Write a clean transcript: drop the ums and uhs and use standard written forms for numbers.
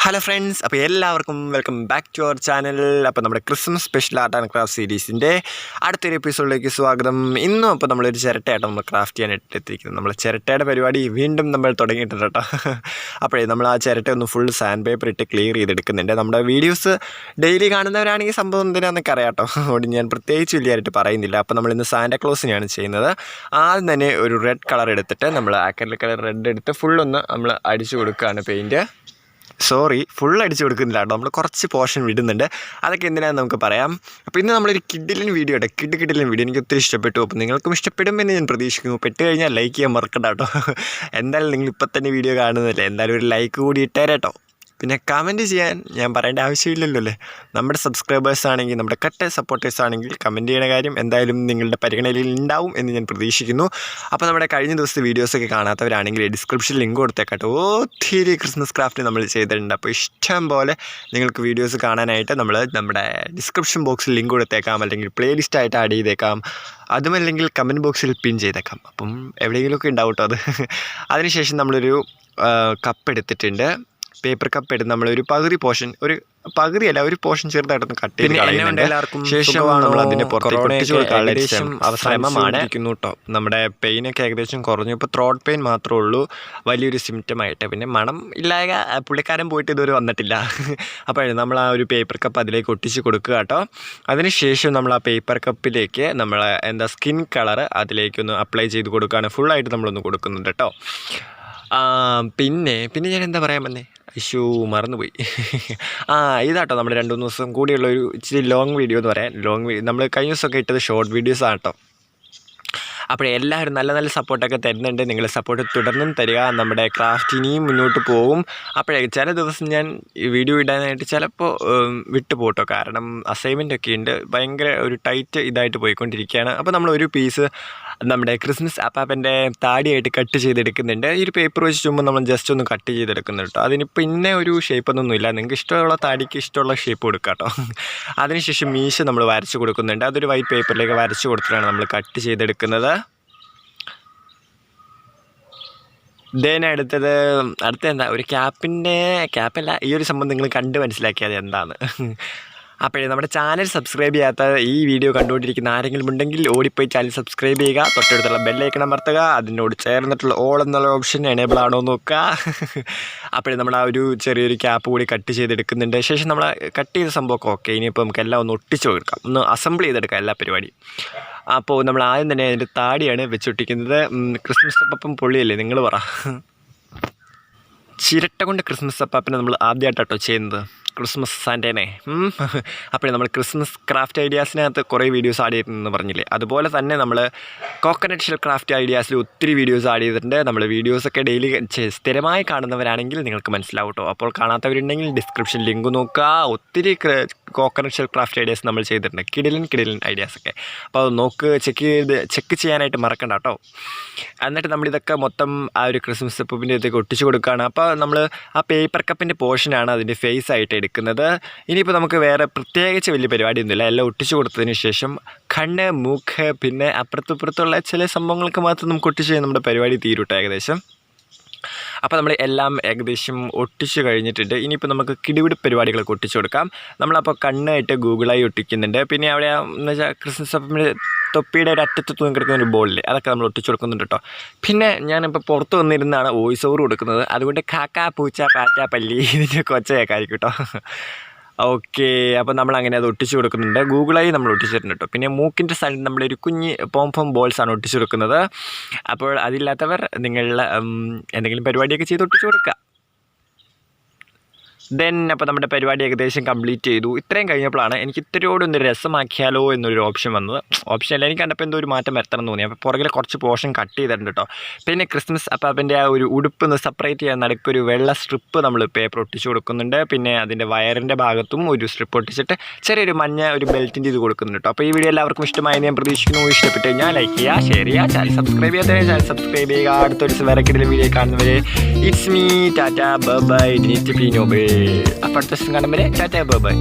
Hello friends, അപ്പോൾ എല്ലാവർക്കും welcome back to our channel. അപ്പോൾ നമ്മുടെ Christmas special art and craft സീരീസിൻ്റെ അടുത്തൊരു എപ്പിസോഡിലേക്ക് സ്വാഗതം. ഇന്നും അപ്പോൾ നമ്മളൊരു ചിരട്ടയായിട്ട് നമ്മൾ ക്രാഫ്റ്റ് ചെയ്യാനായിട്ട് എത്തിയിരിക്കുന്നത്. നമ്മൾ ചിരട്ടയുടെ പരിപാടി വീണ്ടും നമ്മൾ തുടങ്ങിയിട്ടുണ്ട് കേട്ടോ. അപ്പോഴേ നമ്മൾ ആ ചിരട്ട ഒന്ന് ഫുൾ സാൻഡ് പേപ്പർ ഇട്ട് ക്ലിയർ ചെയ്തെടുക്കുന്നുണ്ട്. നമ്മുടെ വീഡിയോസ് ഡെയിലി കാണുന്നവരാണെങ്കിൽ സംഭവം എന്തിനാണെന്നൊക്കെ അറിയാം കേട്ടോ. അതുകൊണ്ട് ഞാൻ പ്രത്യേകിച്ച് വലിയായിട്ട് പറയുന്നില്ല. അപ്പോൾ നമ്മളിന്ന് സാന്റാ ക്ലോസിനെയാണ് ചെയ്യുന്നത്. ആദ്യം തന്നെ ഒരു റെഡ് കളർ എടുത്തിട്ട് നമ്മൾ ആക്രിലിക് കളർ റെഡ് എടുത്ത് ഫുള്ളൊന്ന് നമ്മൾ അടിച്ചു കൊടുക്കുകയാണ് പെയിൻറ്റ്. ഫുൾ അടിച്ചു കൊടുക്കുന്നില്ല കേട്ടോ, നമ്മൾ കുറച്ച് പോർഷൻ വിടുന്നുണ്ട്. അതൊക്കെ എന്തിനാണെന്ന് നമുക്ക് പറയാം. അപ്പോൾ ഇന്ന് നമ്മളൊരു കിഡിലിൻ വീഡിയോ കേട്ടോ, കിഡിലിൻ വീഡിയോ എനിക്ക് ഒത്തിരി ഇഷ്ടപ്പെട്ടു. അപ്പോൾ നിങ്ങൾക്കും ഇഷ്ടപ്പെടുമെന്ന് ഞാൻ പ്രതീക്ഷിക്കുന്നു. പെട്ട് കഴിഞ്ഞാൽ ലൈക്ക് ചെയ്യാൻ മറക്കണ്ട കേട്ടോ. എന്തായാലും നിങ്ങൾ ഇപ്പം തന്നെ വീഡിയോ കാണുന്നില്ലേ, എന്തായാലും ഒരു ലൈക്ക് കൂടി ഇട്ടേരെ കേട്ടോ. പിന്നെ കമൻറ്റ് ചെയ്യാൻ ഞാൻ പറയേണ്ട ആവശ്യമില്ലല്ലോ അല്ലേ. നമ്മുടെ സബ്സ്ക്രൈബേഴ്സ് ആണെങ്കിൽ, നമ്മുടെ കട്ട സപ്പോർട്ടേഴ്സ് ആണെങ്കിൽ കമൻറ്റ് ചെയ്യുന്ന കാര്യം എന്തായാലും നിങ്ങളുടെ പരിഗണനയിൽ ഉണ്ടാവും എന്ന് ഞാൻ പ്രതീക്ഷിക്കുന്നു. അപ്പോൾ നമ്മുടെ കഴിഞ്ഞ ദിവസത്തെ വീഡിയോസൊക്കെ കാണാത്തവരാണെങ്കിൽ ഡിസ്ക്രിപ്ഷനിൽ ലിങ്ക് കൊടുത്തേക്കാട്ടോ. ഒത്തിരി ക്രിസ്മസ് ക്രാഫ്റ്റ് നമ്മൾ ചെയ്തിട്ടുണ്ട്. അപ്പോൾ ഇഷ്ടം പോലെ നിങ്ങൾക്ക് വീഡിയോസ് കാണാനായിട്ട് നമ്മൾ നമ്മുടെ ഡിസ്ക്രിപ്ഷൻ ബോക്സിൽ ലിങ്ക് കൊടുത്തേക്കാം, അല്ലെങ്കിൽ പ്ലേലിസ്റ്റായിട്ട് ആഡ് ചെയ്തേക്കാം, അതുമല്ലെങ്കിൽ കമൻറ്റ് ബോക്സിൽ പിൻ ചെയ്തേക്കാം. അപ്പം എവിടെയെങ്കിലുമൊക്കെ ഉണ്ടാവും കേട്ടോ അത്. അതിനുശേഷം നമ്മളൊരു കപ്പ് എടുത്തിട്ടുണ്ട്, പേപ്പർ കപ്പ് എടുത്ത് നമ്മളൊരു പകുതി പോർഷൻ, ഒരു പകുതിയല്ല ഒരു പോർഷൻ ചെറുതായിട്ടൊന്ന് കട്ട് ചെയ്ത് കളയുന്നുണ്ട്. ശേഷമാണ് നമ്മൾ അതിൻ്റെ പുറത്തേക്ക് അവസാനമാണ് കേട്ടോ. നമ്മുടെ പെയിനൊക്കെ ഏകദേശം കുറഞ്ഞു. ഇപ്പോൾ ത്രോട്ട് പെയിൻ മാത്രമേ ഉള്ളൂ വലിയൊരു സിംറ്റമായിട്ട്. പിന്നെ മണം ഇല്ലായ പുള്ളിക്കാരൻ പോയിട്ട് ഇതുവരെ വന്നിട്ടില്ല. അപ്പോൾ നമ്മൾ ആ ഒരു പേപ്പർ കപ്പ് അതിലേക്ക് ഒട്ടിച്ച് കൊടുക്കുക കേട്ടോ. അതിനുശേഷം നമ്മൾ ആ പേപ്പർ കപ്പിലേക്ക് നമ്മൾ സ്കിൻ കളർ അതിലേക്കൊന്ന് അപ്ലൈ ചെയ്ത് കൊടുക്കുകയാണ്. ഫുള്ളായിട്ട് നമ്മളൊന്ന് കൊടുക്കുന്നുണ്ട് കേട്ടോ. പിന്നെ ഞാൻ എന്താ പറയാൻ വന്നേ, മറന്നുപോയി. ഇതാട്ടോ നമ്മുടെ 2-3 ദിവസം കൂടിയുള്ള ഒരു ഇച്ചിരി ലോങ് വീഡിയോ എന്ന് പറയാൻ. നമ്മൾ കഴിഞ്ഞ ദിവസമൊക്കെ ഇട്ടത് ഷോർട്ട് വീഡിയോസാണ് കേട്ടോ. അപ്പോൾ എല്ലാവരും നല്ല നല്ല സപ്പോർട്ടൊക്കെ തരുന്നുണ്ട്. നിങ്ങൾ സപ്പോർട്ട് തുടർന്നും തരിക. നമ്മുടെ ക്രാഫ്റ്റ് ഇനിയും മുന്നോട്ട് പോകും. അപ്പോഴേ ചില ദിവസം ഞാൻ ഈ വീഡിയോ ഇടാനായിട്ട് ചിലപ്പോൾ വിട്ടുപോട്ടോ, കാരണം അസൈൻമെൻ്റ് ഒക്കെ ഉണ്ട്. ഭയങ്കര ഒരു ടൈറ്റ് ഇതായിട്ട് പോയിക്കൊണ്ടിരിക്കുകയാണ്. അപ്പോൾ നമ്മൾ ഒരു പീസ് നമ്മുടെ ക്രിസ്മസ് അപ്പാപ്പൻ്റെ താടിയായിട്ട് കട്ട് ചെയ്തെടുക്കുന്നുണ്ട്. ഈ ഒരു പേപ്പർ വെച്ച് ചുമ്മാ നമ്മൾ ജസ്റ്റ് ഒന്ന് കട്ട് ചെയ്തെടുക്കുന്നുണ്ട് കേട്ടോ. അതിന് പിന്നെ ഒരു ഷേപ്പൊന്നുമില്ല, നിങ്ങൾക്ക് ഇഷ്ടമുള്ള താടിക്ക് ഇഷ്ടമുള്ള ഷേപ്പ് കൊടുക്കുക കേട്ടോ. അതിനുശേഷം മീശ നമ്മൾ വരച്ച് കൊടുക്കുന്നുണ്ട്. അതൊരു വൈറ്റ് പേപ്പറിലേക്ക് വരച്ച് കൊടുത്തിട്ടാണ് നമ്മൾ കട്ട് ചെയ്തെടുക്കുന്നത്. അടുത്ത എന്താ, ഒരു ക്യാപ്പല്ല, ഈ ഒരു സംഭവം നിങ്ങൾ കണ്ട് മനസ്സിലാക്കിയത് എന്താണ്. അപ്പോഴേ നമ്മുടെ ചാനൽ സബ്സ്ക്രൈബ് ചെയ്യാത്ത ഈ വീഡിയോ കണ്ടുകൊണ്ടിരിക്കുന്ന ആരെങ്കിലും ഉണ്ടെങ്കിൽ ഓടിപ്പോയി ചാനൽ സബ്സ്ക്രൈബ് ചെയ്യുക, തൊട്ടടുത്തുള്ള ബെല്ലൈക്കൺ അമർത്തുക, അതിനോട് ചേർന്നിട്ടുള്ള ഓൾ എന്നുള്ള ഓപ്ഷൻ എനേബിൾ ആണോ എന്ന് നോക്കുക. അപ്പോഴേ നമ്മൾ ആ ഒരു ചെറിയൊരു ക്യാപ്പ് കൂടി കട്ട് ചെയ്തെടുക്കുന്നുണ്ട്. ശേഷം നമ്മൾ കട്ട് ചെയ്ത സംഭവമൊക്കെ ഓക്കെ. ഇനിയിപ്പോൾ നമുക്ക് എല്ലാം ഒന്ന് ഒട്ടിച്ച് കൊടുക്കാം, ഒന്ന് അസംബിൾ ചെയ്തെടുക്കാം എല്ലാ പരിപാടിയും. അപ്പോൾ നമ്മൾ ആദ്യം തന്നെ അതിൻ്റെ താടിയാണ് വെച്ചൊട്ടിക്കുന്നത്. ക്രിസ്മസ് അപ്പാപ്പൻ പൊള്ളിയല്ലേ, നിങ്ങൾ പറ. ചിരട്ട കൊണ്ട് ക്രിസ്മസ് അപ്പാപ്പനെ നമ്മൾ ആദ്യമായിട്ടോ ചെയ്യുന്നത്, ക്രിസ്മസ് സാന്റേനെ. അപ്പോൾ നമ്മൾ ക്രിസ്മസ് ക്രാഫ്റ്റ് ഐഡിയാസിനകത്ത് കുറേ വീഡിയോസ് ആഡ് ചെയ്തിട്ടുണ്ടെന്ന് പറഞ്ഞില്ലേ, അതുപോലെ തന്നെ നമ്മൾ കോക്കനട്ട് ഷെൽ ക്രാഫ്റ്റ് ഐഡിയാസിൽ ഒത്തിരി വീഡിയോസ് ആഡ് ചെയ്തിട്ടുണ്ട്. നമ്മൾ വീഡിയോസൊക്കെ ഡെയിലി സ്ഥിരമായി കാണുന്നവരാണെങ്കിൽ നിങ്ങൾക്ക് മനസ്സിലാവും കേട്ടോ. അപ്പോൾ കാണാത്തവരുണ്ടെങ്കിൽ ഡിസ്ക്രിപ്ഷൻ ലിങ്ക് നോക്കുക. ഒത്തിരി കോക്കനട്ട് ഷെൽ ക്രാഫ്റ്റ് ഐഡിയാസ് നമ്മൾ ചെയ്തിട്ടുണ്ട്, കിടിലൻ ഐഡിയാസൊക്കെ. അപ്പോൾ അത് നോക്ക്, ചെക്ക് ചെയ്യാനായിട്ട് മറക്കണ്ട കേട്ടോ. എന്നിട്ട് നമ്മളിതൊക്കെ മൊത്തം ആ ഒരു ക്രിസ്മസ് അപ്പൂപ്പിൻ്റെ അടുത്തേക്ക് ഒട്ടിച്ച് കൊടുക്കുകയാണ്. അപ്പോൾ നമ്മൾ ആ പേപ്പർ കപ്പിൻ്റെ പോർഷനാണ് അതിൻ്റെ ഫേസ് ആയിട്ട് എടുക്കുന്നത്. ഇനിയിപ്പോൾ നമുക്ക് വേറെ പ്രത്യേകിച്ച് വലിയ പരിപാടിയൊന്നുമില്ല. എല്ലാം ഒട്ടിച്ച് കൊടുത്തതിന് ശേഷം കണ്ണ്, മൂക്ക്, പിന്നെ അപ്പുറത്തുള്ള ചില സംഭവങ്ങൾക്ക് മാത്രം നമുക്ക് ഒട്ടിച്ച് നമ്മുടെ പരിപാടി തീരുട്ടോ ഏകദേശം. അപ്പോൾ നമ്മൾ എല്ലാം ഏകദേശം ഒട്ടിച്ച് കഴിഞ്ഞിട്ടുണ്ട്. ഇനിയിപ്പോൾ നമുക്ക് കിടിപിടി പരിപാടികളൊക്കെ ഒട്ടിച്ച് കൊടുക്കാം. നമ്മളപ്പോൾ കണ്ണായിട്ട് ഗൂഗിളായി ഒട്ടിക്കുന്നുണ്ട്. പിന്നെ അവിടെ എന്ന് വെച്ചാൽ ക്രിസ്മസ് അപ്പൻ്റെ തൊപ്പിയുടെ ഒരു അറ്റത്ത് തൂങ്ങി കിടക്കുന്ന ഒരു ബോളിൽ അതൊക്കെ നമ്മൾ ഒട്ടിച്ച് കൊടുക്കുന്നുണ്ട് കേട്ടോ. പിന്നെ ഞാനിപ്പോൾ പുറത്ത് വന്നിരുന്നാണ് വോയിസ് ഓവർ കൊടുക്കുന്നത്, അതുകൊണ്ട് കാക്ക, പൂച്ച, പാറ്റ, പല്ലി ഇതിൻ്റെ കൊച്ചയൊക്കെയായിരിക്കും കേട്ടോ. ഓക്കെ, അപ്പോൾ നമ്മളങ്ങനെ അത് ഒട്ടിച്ച് കൊടുക്കുന്നുണ്ട്. ഗൂഗിളായി നമ്മൾ ഒട്ടിച്ചിട്ടുണ്ട് കേട്ടോ. പിന്നെ മൂക്കിൻ്റെ സൈഡിൽ നമ്മളൊരു കുഞ്ഞ് പോംഫോം ബോൾസാണ് ഒട്ടിച്ച് കൊടുക്കുന്നത്. അപ്പോൾ അതില്ലാത്തവർ നിങ്ങളുടെ എന്തെങ്കിലും പരിപാടിയൊക്കെ ചെയ്ത് ഒട്ടിച്ച് കൊടുക്കുക. അപ്പോൾ നമ്മുടെ പരിപാടി ഏകദേശം കംപ്ലീറ്റ് ചെയ്തു. ഇത്രയും കഴിഞ്ഞപ്പോഴാണ് എനിക്ക് ഇത്രയോടൊന്ന് രസമാക്കിയാലോ എന്നൊരു ഓപ്ഷൻ വന്നത്. ഓപ്ഷനല്ല, എനിക്ക് കണ്ടപ്പോൾ എന്തോ ഒരു മാറ്റം വരുത്തണം എന്ന് തോന്നി. അപ്പോൾ പുറകിൽ കുറച്ച് പോർഷൻ കട്ട് ചെയ്തിട്ടുണ്ട് കേട്ടോ. പിന്നെ ക്രിസ്മസ് അപ്പാപ്പൻ്റെ ആ ഒരു ഉടുപ്പ് ഒന്ന് സെപ്പറേറ്റ് ചെയ്യാൻ നടുക്കൊരു വെള്ള സ്ട്രിപ്പ് നമ്മൾ പേപ്പർ ഒട്ടിച്ച് കൊടുക്കുന്നുണ്ട്. പിന്നെ അതിൻ്റെ വയറിൻ്റെ ഭാഗത്തും ഒരു സ്ട്രിപ്പ് ഒട്ടിച്ചിട്ട് ചെറിയൊരു മഞ്ഞ ഒരു ബെൽറ്റിൻ്റെ ഇത് കൊടുക്കുന്നുണ്ട് കേട്ടോ. അപ്പോൾ ഈ വീഡിയോ എല്ലാവർക്കും ഇഷ്ടമായി ഞാൻ പ്രതീക്ഷിക്കുന്നു. ഇഷ്ടപ്പെട്ട് കഴിഞ്ഞാൽ ലൈക്ക് ചെയ്യുക, ഷെയർ ചെയ്യുക, ചാനൽ സബ്സ്ക്രൈബ് ചെയ്യാത്തവരെ ചാനൽ സബ്സ്ക്രൈബ് ചെയ്യുക. അടുത്തൊരു വേറെ കിടിലൻ വീഡിയോ കാണുന്നവരെ ഇറ്റ്സ് മീ, ടാറ്റ, ബൈ, ഡിനിറ്റ് പി നോബേ. അപ്പോൾ അടുത്ത ദിവസം കാണുമ്പോൾ ടാറ്റ, ബൈ.